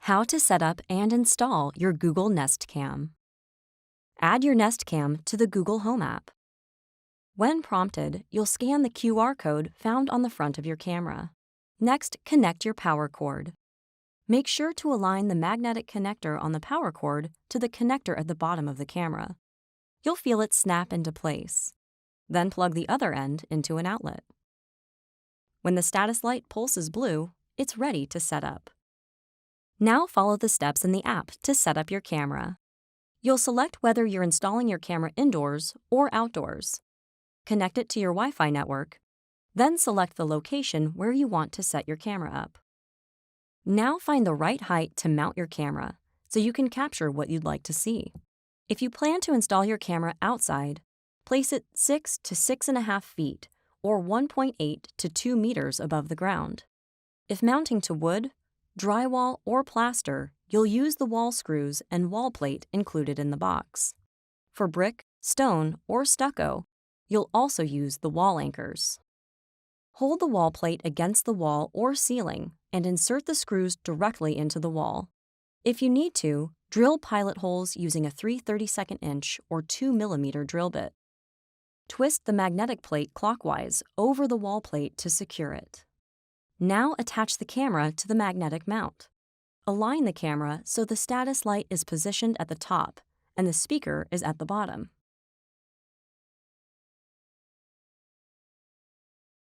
How to set up and install your Google Nest Cam. Add your Nest Cam to the Google Home app. When prompted, you'll scan the QR code found on the front of your camera. Next, connect your power cord. Make sure to align the magnetic connector on the power cord to the connector at the bottom of the camera. You'll feel it snap into place. Then plug the other end into an outlet. When the status light pulses blue, it's ready to set up. Now follow the steps in the app to set up your camera. You'll select whether you're installing your camera indoors or outdoors. Connect it to your Wi-Fi network, then select the location where you want to set your camera up. Now find the right height to mount your camera so you can capture what you'd like to see. If you plan to install your camera outside, place it 6 to 6.5 feet or 1.8 to 2 meters above the ground. If mounting to wood, drywall, or plaster, you'll use the wall screws and wall plate included in the box. For brick, stone, or stucco, you'll also use the wall anchors. Hold the wall plate against the wall or ceiling and insert the screws directly into the wall. If you need to, drill pilot holes using a 3/32 inch or 2 mm drill bit. Twist the magnetic plate clockwise over the wall plate to secure it. Now attach the camera to the magnetic mount. Align the camera so the status light is positioned at the top and the speaker is at the bottom.